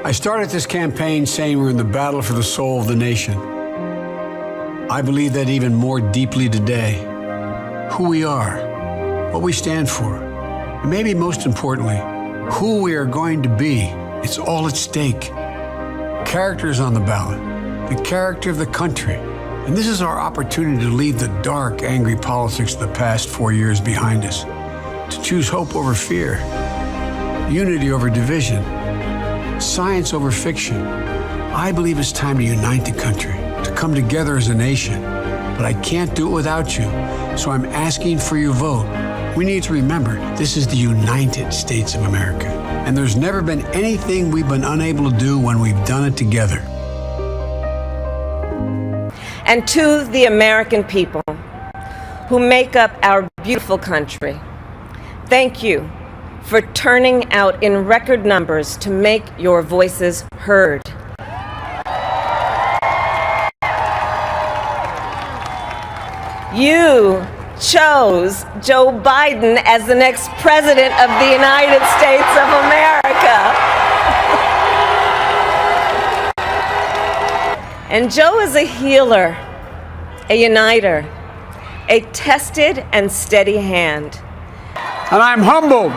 I started this campaign saying we're in the battle for the soul of the nation. I believe that even more deeply today. Who we are, what we stand for, and maybe most importantly, who we are going to be. It's all at stake. Character is on the ballot, the character of the country. And this is our opportunity to leave the dark, angry politics of the past 4 years behind us, to choose hope over fear, unity over division, science over fiction. I believe it's time to unite the country, to come together as a nation. But I can't do it without you, so I'm asking for your vote. We need to remember, this is the United States of America, and there's never been anything we've been unable to do when we've done it together. And to the American people who make up our beautiful country, thank you for turning out in record numbers to make your voices heard. You chose Joe Biden as the next president of the United States of America. And Joe is a healer, a uniter, a tested and steady hand. And I'm humbled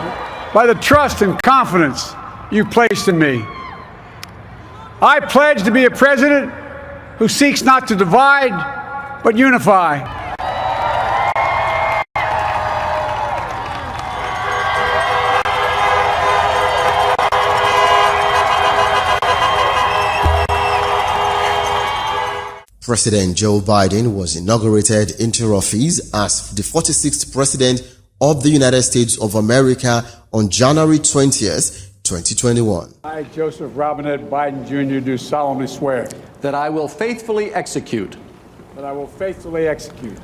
by the trust and confidence you placed in me. I pledge to be a president who seeks not to divide, but unify. President Joe Biden was inaugurated into office as the 46th President of the United States of America on January 20th, 2021. I, Joseph Robinette Biden Jr., do solemnly swear that I will faithfully execute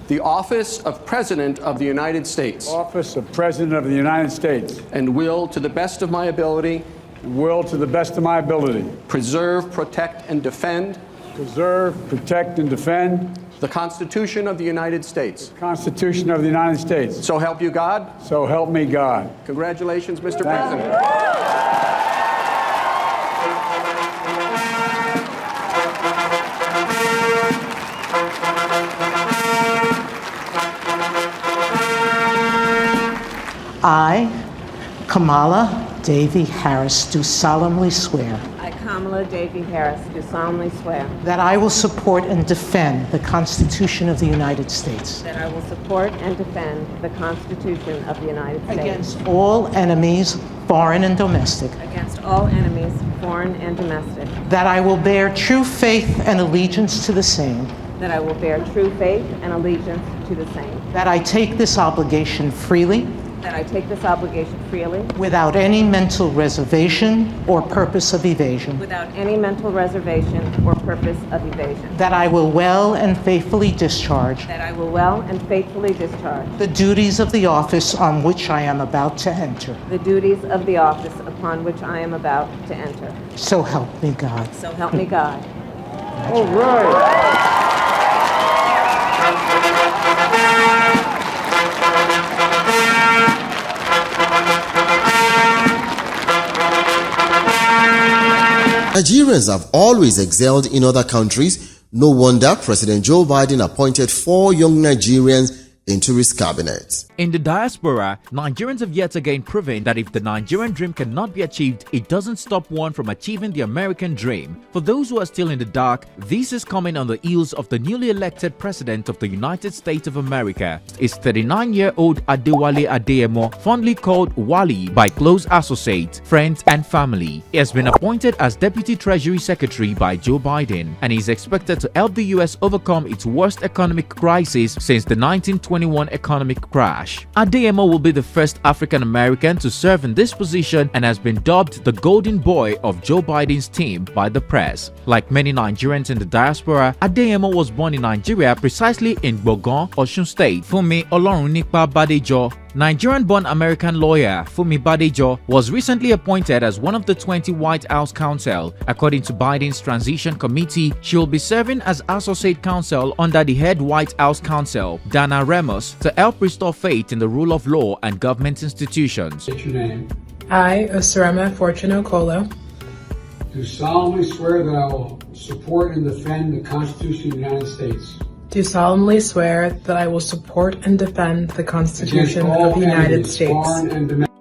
the office of President of the United States office of President of the United States and will, to the best of my ability, preserve, protect, and defend the Constitution of the United States. Constitution of the United States. So help you God. So help me God. Congratulations, Mr. Thank President. I, Kamala Davy Harris, do solemnly swear. I, Kamala Davy Harris, do solemnly swear That I will support and defend the Constitution of the United States. that I will support and defend the Constitution of the United States Against all enemies, foreign and domestic. against all enemies, foreign and domestic, That I will bear true faith and allegiance to the same. that I will bear true faith and allegiance to the same, That I take this obligation freely, that I take this obligation freely, without any mental reservation or purpose of evasion. without any mental reservation or purpose of evasion, That I will well and faithfully discharge that I will well and faithfully discharge the duties of the office on which I am about to enter. the duties of the office upon which I am about to enter. So help me God. So help me God. All right. Nigerians have always excelled in other countries. No wonder President Joe Biden appointed 4 young Nigerians into his cabinet. In the diaspora, Nigerians have yet again proven that if the Nigerian dream cannot be achieved, it doesn't stop one from achieving the American dream. For those who are still in the dark, this is coming on the heels of the newly elected President of the United States of America. Is 39-year-old Adewale Adeyemo, fondly called Wally by close associates, friends and family. He has been appointed as Deputy Treasury Secretary by Joe Biden and is expected to help the U.S. overcome its worst economic crisis since the 1921 economic crash. Adeyemo will be the first African American to serve in this position and has been dubbed the golden boy of Joe Biden's team by the press. Like many Nigerians in the diaspora, Adeyemo was born in Nigeria, precisely in Gbogan, Osun State. Funmi Olorunnipa Badejo, Nigerian-born American lawyer Funmi Badejo, was recently appointed as one of the 20 White House counsel. According to Biden's transition committee, she will be serving as associate counsel under the head White House counsel, Dana Ramos, to help restore faith in the rule of law and government institutions. What's your name? I, Osirama Fortune Okolo, Do solemnly swear that I will support and defend the Constitution of the United States Do solemnly swear that I will support and defend the Constitution of the United States foreign and domestic.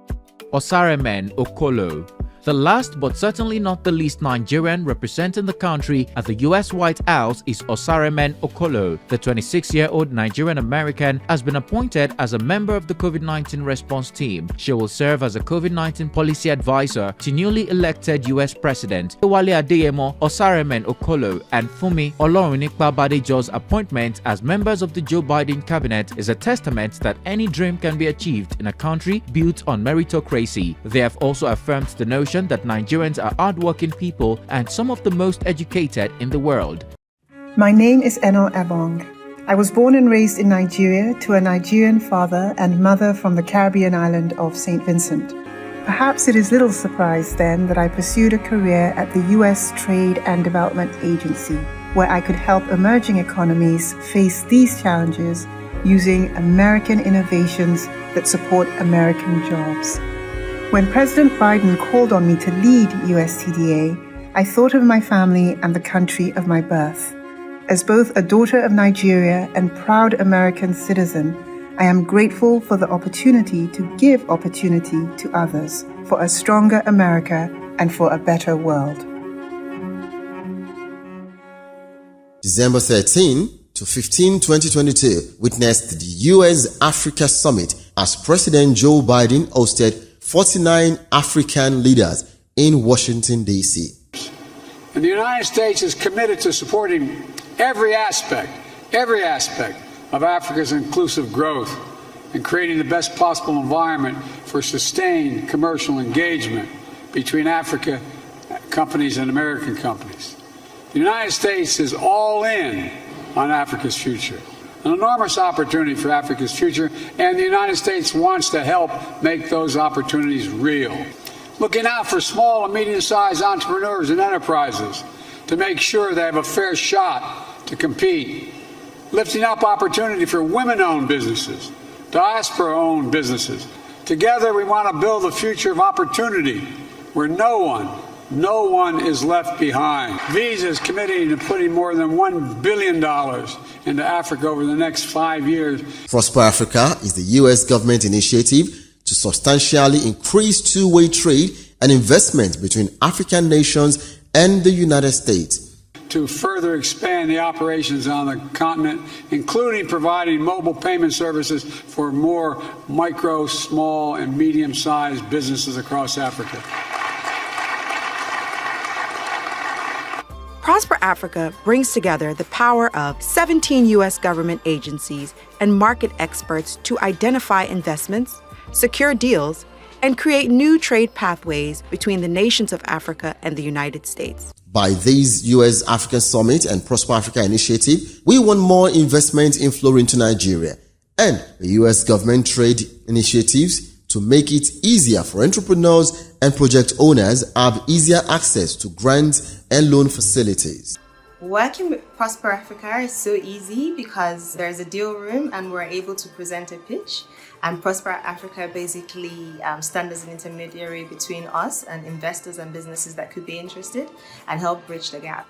Osaremen Okolo, the last but certainly not the least Nigerian representing the country at the U.S. White House is Osaremen Okolo. The 26-year-old Nigerian-American has been appointed as a member of the COVID-19 response team. She will serve as a COVID-19 policy advisor to newly elected U.S. President Adewale Adeyemo. Osaremen Okolo and Funmi Olorunnipa-Badejo's appointment as members of the Joe Biden cabinet is a testament that any dream can be achieved in a country built on meritocracy. They have also affirmed the notion that Nigerians are hardworking people and some of the most educated in the world. My name is Eno Ebong. I was born and raised in Nigeria to a Nigerian father and mother from the Caribbean island of St. Vincent. Perhaps it is little surprise then that I pursued a career at the U.S. Trade and Development Agency, where I could help emerging economies face these challenges using American innovations that support American jobs. When President Biden called on me to lead USTDA, I thought of my family and the country of my birth. As both a daughter of Nigeria and proud American citizen, I am grateful for the opportunity to give opportunity to others for a stronger America and for a better world. December 13 to 15, 2022 witnessed the US-Africa Summit as President Joe Biden hosted 49 African leaders in Washington, D.C. And the United States is committed to supporting every aspect of Africa's inclusive growth and creating the best possible environment for sustained commercial engagement between Africa companies and American companies. The United States is all in on Africa's future. An enormous opportunity for Africa's future, and the United States wants to help make those opportunities real. Looking out for small and medium-sized entrepreneurs and enterprises to make sure they have a fair shot to compete. Lifting up opportunity for women-owned businesses, diaspora-owned businesses. Together we want to build a future of opportunity where no one is left behind. Visa is committing to putting more than $1 billion into Africa over the next 5 years. Prosper Africa is the U.S. government initiative to substantially increase two-way trade and investment between African nations and the United States. To further expand the operations on the continent, including providing mobile payment services for more micro, small, and medium-sized businesses across Africa. Prosper Africa brings together the power of 17 U.S. government agencies and market experts to identify investments, secure deals, and create new trade pathways between the nations of Africa and the United States. By this U.S. African Summit and Prosper Africa initiative, we want more investment inflow into Nigeria and the U.S. government trade initiatives to make it easier for entrepreneurs and project owners have easier access to grants and loan facilities. Working with Prosper Africa is so easy because there's a deal room and we're able to present a pitch. And Prosper Africa basically stands as an intermediary between us and investors and businesses that could be interested and help bridge the gap.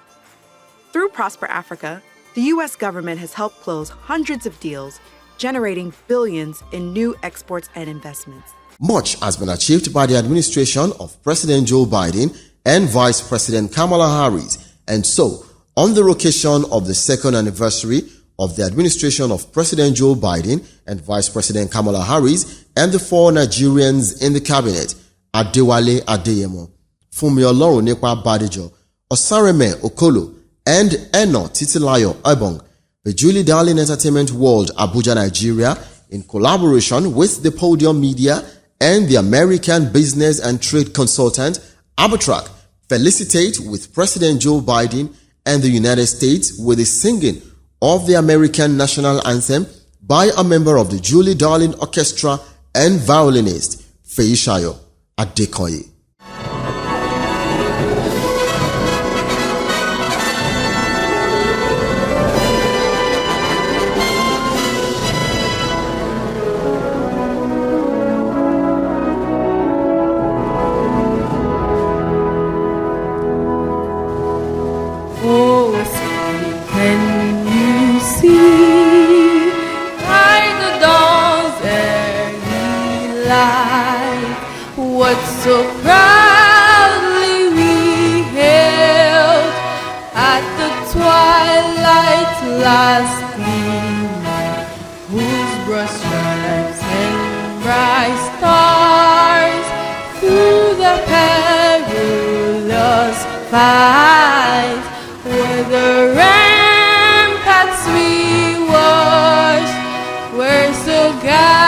Through Prosper Africa, the U.S. government has helped close hundreds of deals, generating billions in new exports and investments. Much has been achieved by the administration of President Joe Biden and Vice President Kamala Harris, and so, on the occasion of the second anniversary of the administration of President Joe Biden and Vice President Kamala Harris and the 4 Nigerians in the cabinet, Adewale Adeyemo, Funmi Olorunnipa-Badejo, Osaremen Okolo, and Eno Titilayo Ebong, the Julie Darling Entertainment World, Abuja, Nigeria, in collaboration with the Podium Media and the American business and trade consultant, Abatrac, felicitate with President Joe Biden and the United States with the singing of the American national anthem by a member of the Julie Darling Orchestra and violinist, Feishayo Adekoye. so proudly we hailed at the twilight's last gleam, whose broad stripes and bright stars through the perilous fight were the ramparts we watched, were so guided